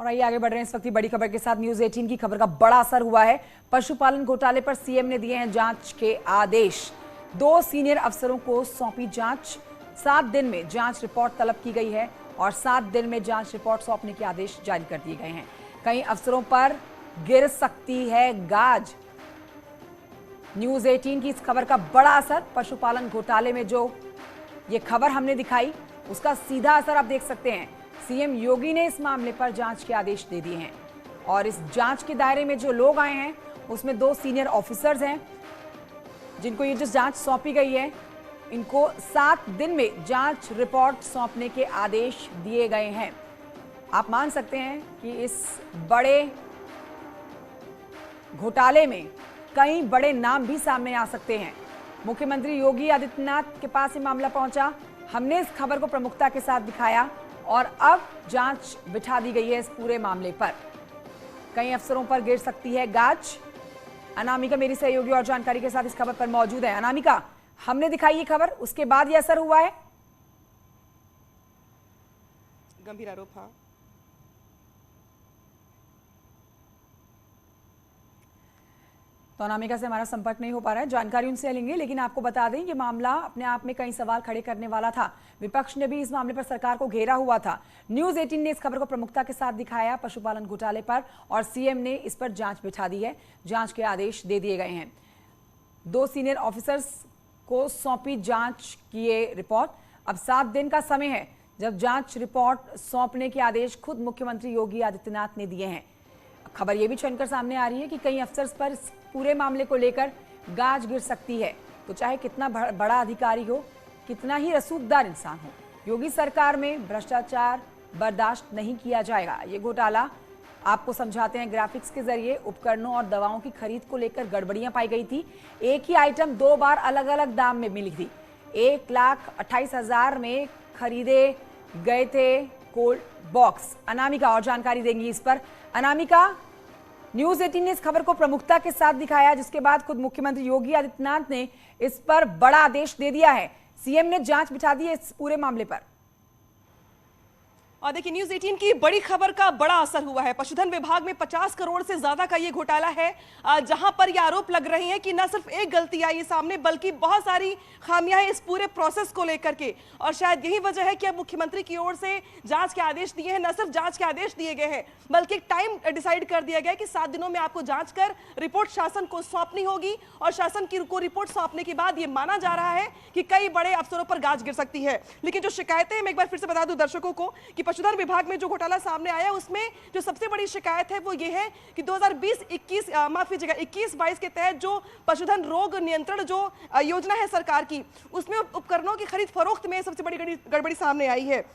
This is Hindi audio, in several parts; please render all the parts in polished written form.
और आइए आगे बढ़ रहे हैं इस वक्त की बड़ी खबर के साथ। न्यूज 18 की खबर का बड़ा असर हुआ है। पशुपालन घोटाले पर सीएम ने दिए हैं जांच के आदेश। 2 सीनियर अफसरों को सौंपी जांच। 7 दिन में जांच रिपोर्ट तलब की गई है और 7 दिन में जांच रिपोर्ट सौंपने के आदेश जारी कर दिए गए हैं। कई अफसरों पर गिर सकती है गाज। न्यूज 18 की इस खबर का बड़ा असर। पशुपालन घोटाले में जो ये खबर हमने दिखाई उसका सीधा असर आप देख सकते हैं। सीएम योगी ने इस मामले पर जांच के आदेश दे दिए हैं और इस जांच के दायरे में जो लोग आए हैं उसमें 2 सीनियर ऑफिसर्स हैं जिनको ये जो जांच सौंपी गई है। इनको 7 दिन में जांच रिपोर्ट सौंपने के आदेश दिए गए हैं। आप मान सकते हैं कि इस बड़े घोटाले में कई बड़े नाम भी सामने आ सकते हैं। मुख्यमंत्री योगी आदित्यनाथ के पास ये मामला पहुंचा। हमने इस खबर को प्रमुखता के साथ दिखाया और अब जांच बिठा दी गई है इस पूरे मामले पर। कई अफसरों पर गिर सकती है गाज। अनामिका मेरी सहयोगी और जानकारी के साथ इस खबर पर मौजूद है। अनामिका, हमने दिखाई ये खबर, उसके बाद ये असर हुआ है। गंभीर आरोप। हाँ, तो अनामिका से हमारा संपर्क नहीं हो पा रहा है, जानकारी उनसे लेंगे। लेकिन आपको बता दें ये मामला अपने आप में कई सवाल खड़े करने वाला था। विपक्ष ने भी इस मामले पर सरकार को घेरा हुआ था। न्यूज 18 ने इस खबर को प्रमुखता के साथ दिखाया पशुपालन घोटाले पर और सीएम ने इस पर जांच बिठा दी है। जांच के आदेश दे दिए गए हैं। 2 सीनियर ऑफिसर्स को सौंपी जांच की ये रिपोर्ट। अब 7 दिन का समय है जब जांच रिपोर्ट सौंपने के आदेश खुद मुख्यमंत्री योगी आदित्यनाथ ने दिए हैं। खबर यह भी चलकर सामने आ रही है कि कई अफसर्स पर इस पूरे मामले को लेकर गाज गिर सकती है। तो चाहे कितना बड़ा अधिकारी हो, कितना ही रसूखदार इंसान हो, योगी सरकार में भ्रष्टाचार बर्दाश्त नहीं किया जाएगा। ये घोटाला आपको समझाते हैं ग्राफिक्स के जरिए। उपकरणों और दवाओं की खरीद को लेकर गड़बड़ियां पाई गई थी। एक ही आइटम 2 बार अलग अलग दाम में मिली थी। 1,28,000 में खरीदे गए थे कोल्ड बॉक्स। अनामिका और जानकारी देंगी इस पर। अनामिका, न्यूज 18 ने इस खबर को प्रमुखता के साथ दिखाया जिसके बाद खुद मुख्यमंत्री योगी आदित्यनाथ ने इस पर बड़ा आदेश दे दिया है। सीएम ने जांच बिठा दी है इस पूरे मामले पर। और देखिए न्यूज 18 की बड़ी खबर का बड़ा असर हुआ है। पशुधन विभाग में 50 करोड़ से ज्यादा का ये घोटाला है, जहां पर ये आरोप लग रहे हैं कि न सिर्फ एक गलती आई है सामने बल्कि बहुत सारी खामियां हैं इस पूरे प्रोसेस को लेकर के। और शायद यही वजह है कि अब मुख्यमंत्री की ओर से जांच के आदेश दिए हैं। न सिर्फ जांच के आदेश दिए गए हैं बल्कि एक टाइम डिसाइड कर दिया गया कि 7 दिनों में आपको जांच कर रिपोर्ट शासन को सौंपनी होगी और शासन को रिपोर्ट सौंपने के बाद ये माना जा रहा है कि कई बड़े अफसरों पर गाज गिर सकती है। लेकिन जो शिकायतें, मैं एक बार फिर से बता दूं दर्शकों को कि पशुधन विभाग में जो घोटाला सामने आया उसमें जो सबसे बड़ी शिकायत है वो ये है कि 2020-21 के तहत जो पशुधन रोग नियंत्रण जो योजना है सरकार की, उसमें उपकरणों की खरीद फरोख्त में सबसे बड़ी गड़बड़ी सामने आई है।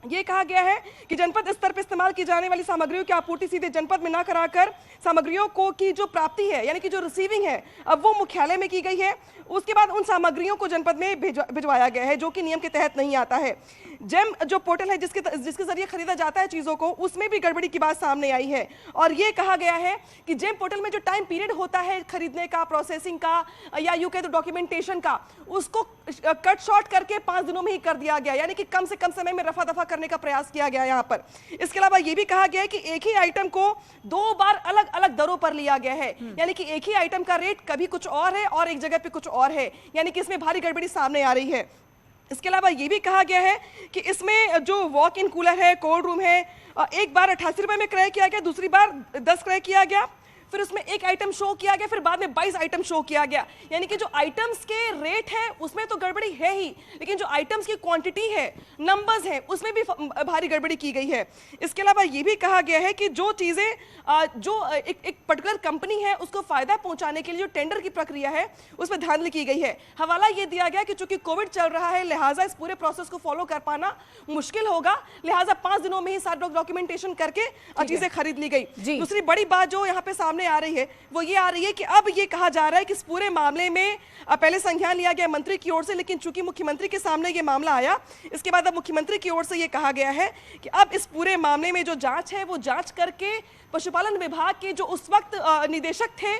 ये कहा गया है कि जनपद स्तर पर इस्तेमाल की जाने वाली सामग्रियों की आपूर्ति सीधे जनपद में न कराकर सामग्रियों को की जो प्राप्ति है यानी कि जो रिसीविंग है अब वो मुख्यालय में की गई है। उसके बाद उन सामग्रियों को जनपद में भिजवाया गया है जो कि नियम के तहत नहीं आता है। जेम जो पोर्टल है जिसके जरिए खरीदा जाता है चीजों को, उसमें भी गड़बड़ी की बात सामने आई है। और ये कहा गया है कि जेम पोर्टल में जो टाइम पीरियड होता है खरीदने का, प्रोसेसिंग का या यूं कहे तो डॉक्यूमेंटेशन का, उसको कट शॉर्ट करके 5 दिनों में ही कर दिया गया, यानी कि कम से कम समय में रफा दफा करने का प्रयास किया गया यहाँ पर। इसके अलावा ये भी कहा गया है कि एक ही आइटम को 2 बार अलग अलग दरों पर लिया गया है, यानी कि एक ही आइटम का रेट कभी कुछ और है और एक जगह पे कुछ और है, यानी कि इसमें भारी गड़बड़ी सामने आ रही है। इसके अलावा ये भी कहा गया है कि इसमें जो वॉक इन कूलर है, कोल्ड रूम है, एक बार 88 रुपए में क्रय किया गया, दूसरी बार 10 क्रय किया गया, फिर उसमें एक आइटम शो किया गया, फिर बाद में 22 आइटम शो किया गया। यानी कि जो आइटम्स के रेट है उसमें तो गड़बड़ी है ही, लेकिन जो आइटम्स की क्वांटिटी है, नंबर्स है, उसमें भी भारी गड़बड़ी की गई है। इसके अलावा ये भी कहा गया है कि जो चीजें जो एक पर्टिकुलर कंपनी है उसको फायदा पहुंचाने के लिए जो टेंडर की प्रक्रिया है उस पर धांधली की गई है। हवाला ये दिया गया कि चूंकि कोविड चल रहा है लिहाजा इस पूरे प्रोसेस को फॉलो कर पाना मुश्किल होगा, लिहाजा 5 दिनों में ही सारा डॉक्यूमेंटेशन करके चीजें खरीद ली गई। दूसरी बड़ी बात जो यहाँ पे सामने आ रही है वो ये आ रही है कि अब ये कहा जा रहा है कि इस पूरे मामले में पहले संज्ञान लिया गया मंत्री की ओर से, लेकिन चूंकि मुख्यमंत्री के सामने ये मामला आया इसके बाद अब मुख्यमंत्री की ओर से ये कहा गया है कि अब इस पूरे मामले में जो जांच है वो जांच करके पशुपालन विभाग के जो उस वक्त निदेशक थे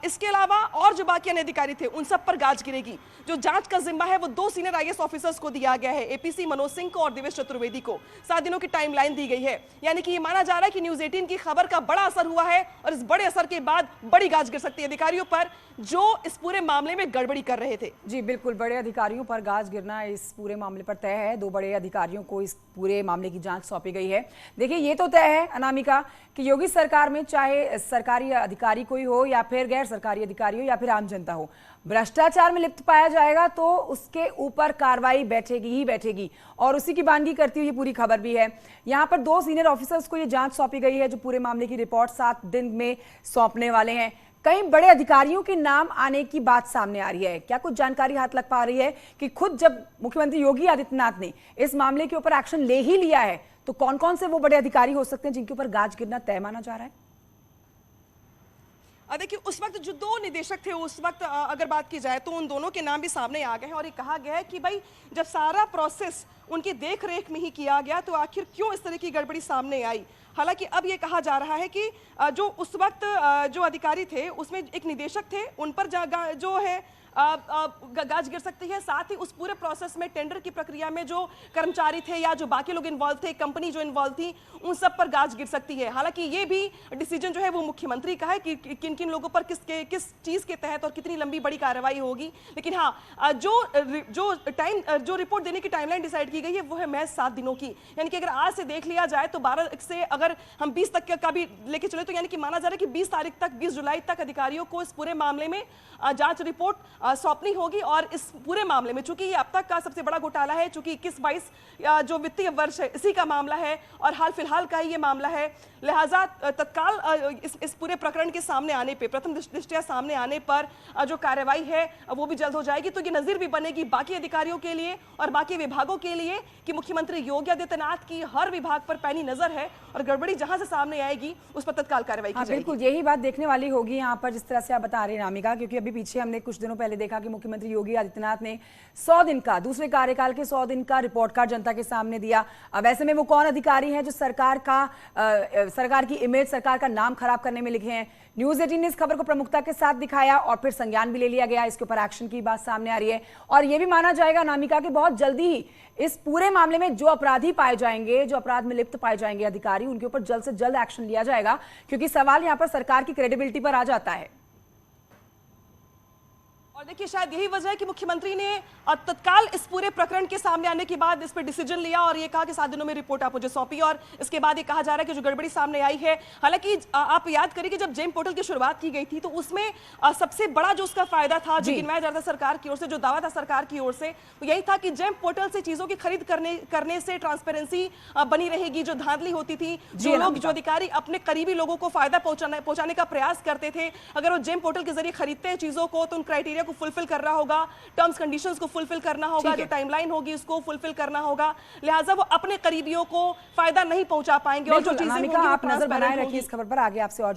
इसके अलावा और जो बाकी अन्य अधिकारी थे उन सब पर गाज गिरेगी। जो जांच का जिम्मा है वो 2 सीनियर आईएएस ऑफिसर्स को दिया गया है, एपीसी मनोज सिंह को और देवेश चतुर्वेदी को। 7 दिनों की टाइमलाइन दी गई है। यानी कि ये माना जा रहा है कि न्यूज़ 18 की खबर का बड़ा असर हुआ है और इस बड़े असर के बाद बड़ी गाज गिर सकती है अधिकारियों पर जो इस पूरे मामले में गड़बड़ी कर रहे थे। जी बिल्कुल, बड़े अधिकारियों पर गाज गिरना इस पूरे मामले पर तय है। 2 बड़े अधिकारियों को इस पूरे मामले की जांच सौंपी गई है। देखिए, ये तो तय है अनामिका कि योगी सरकार में चाहे सरकारी अधिकारी कोई हो या फिर गैर सरकारी अधिकारी हो या फिर आम जनता हो, भ्रष्टाचार में लिप्त पाया जाएगा तो उसके ऊपर कार्रवाई बैठेगी ही बैठेगी। और उसी की बानगी करती हुई पूरी खबर भी है। यहाँ पर 2 सीनियर ऑफिसर्स को ये जांच सौंपी गई है जो पूरे मामले की रिपोर्ट 7 दिन में सौंपने वाले हैं। कई बड़े अधिकारियों के नाम आने की बात सामने आ रही है। क्या कुछ जानकारी हाथ लग पा रही है कि खुद जब मुख्यमंत्री योगी आदित्यनाथ ने इस मामले के ऊपर एक्शन ले ही लिया है तो कौन कौन से वो बड़े अधिकारी हो सकते हैं जिनके ऊपर गाज गिरना तय माना जा रहा है? देखिए, उस वक्त जो 2 निदेशक थे उस वक्त अगर बात की जाए तो उन दोनों के नाम भी सामने आ गए हैं और ये कहा गया है कि भाई जब सारा प्रोसेस उनकी देख रेख में ही किया गया तो आखिर क्यों इस तरह की गड़बड़ी सामने आई। हालांकि अब ये कहा जा रहा है कि जो उस वक्त जो अधिकारी थे उसमें एक निदेशक थे, उन पर जो है गाज गिर सकती है। साथ ही उस पूरे प्रोसेस में टेंडर की प्रक्रिया में जो कर्मचारी थे या जो बाकी लोग इन्वॉल्व थे, कंपनी जो इन्वॉल्व थी, उन सब पर गाज गिर सकती है। हालांकि ये भी डिसीजन जो है वो मुख्यमंत्री का है कि किन किन लोगों पर किस चीज के तहत और कितनी लंबी बड़ी कार्रवाई होगी। लेकिन हाँ, जो रिपोर्ट देने की टाइमलाइन डिसाइड की गई है वो है महज 7 दिनों की। यानी कि अगर आज से देख लिया जाए तो 12 से अगर हम 20 तक का भी लेके चले तो यानी कि माना जा रहा है कि 20 तारीख तक, 20 जुलाई तक अधिकारियों को इस पूरे मामले में जांच रिपोर्ट सौंपनी होगी। और इस पूरे मामले में चूंकि ये अब तक का सबसे बड़ा घोटाला है, चूंकि 21-22 जो वित्तीय वर्ष है इसी का मामला है और हाल फिलहाल का ही ये मामला है, लिहाजा तत्काल इस पूरे प्रकरण के सामने आने पे, प्रथम दृष्टया सामने आने पर जो कार्रवाई है वो भी जल्द हो जाएगी। तो ये नजीर भी बनेगी बाकी अधिकारियों के लिए और बाकी विभागों के लिए कि मुख्यमंत्री योगी आदित्यनाथ की हर विभाग पर पैनी नजर है और गड़बड़ी जहां से सामने आएगी उस पर तत्काल कार्रवाई की जाएगी। बिल्कुल, यही बात देखने वाली होगी यहाँ पर जिस तरह से आप बता रहे हैं नामिका, क्योंकि अभी पीछे हमने कुछ दिनों पहले देखा कि मुख्यमंत्री योगी आदित्यनाथ ने 100 दिन का, दूसरे कार्यकाल के 100 दिन का रिपोर्ट कार्ड जनता के सामने दिया। अब ऐसे में वो कौन अधिकारी हैं जो सरकार की इमेज, सरकार का नाम खराब करने में लिखे हैं? न्यूज़ 18 ने इस खबर को प्रमुखता के साथ दिखाया और फिर संज्ञान भी ले लिया गया। इसके ऊपर एक्शन की बात सामने आ रही है और यह भी माना जाएगा नामिका कि बहुत जल्दी ही इस पूरे मामले में जो अपराधी पाए जाएंगे, जो अपराध में लिप्त पाए जाएंगे अधिकारी, उनके ऊपर जल्द से जल्द एक्शन लिया जाएगा, क्योंकि सवाल यहां पर सरकार की क्रेडिबिलिटी पर आ जाता है। और देखिए, शायद यही वजह है कि मुख्यमंत्री ने तत्काल इस पूरे प्रकरण के सामने आने के बाद इस पर डिसीजन लिया और ये कहा कि 7 दिनों में रिपोर्ट आप मुझे सौंपी। और इसके बाद ये कहा जा रहा है कि जो गड़बड़ी सामने आई है, हालांकि आप याद करिए कि जब जेम पोर्टल की शुरुआत की गई थी तो उसमें सबसे बड़ा जो उसका फायदा था, जो गिनवाया जा रहा था सरकार की ओर से, जो दावा था सरकार की ओर से, वो यही था कि जेम पोर्टल से चीजों की खरीद करने से ट्रांसपेरेंसी बनी रहेगी। जो धांधली होती थी, जो अधिकारी अपने करीबी लोगों को फायदा पहुंचाने का प्रयास करते थे, अगर वो जेम पोर्टल के जरिए खरीदते हैं चीजों को तो उन क्राइटेरिया को फुलफिल करना होगा, टर्म्स कंडीशंस को फुलफिल करना होगा, जो टाइमलाइन होगी उसको फुलफिल करना होगा। लिहाजा वो अपने करीबियों को फायदा नहीं पहुंचा पाएंगे और जो चीजें आप नजर बनाए रखिए इस खबर पर, आगे आपसे और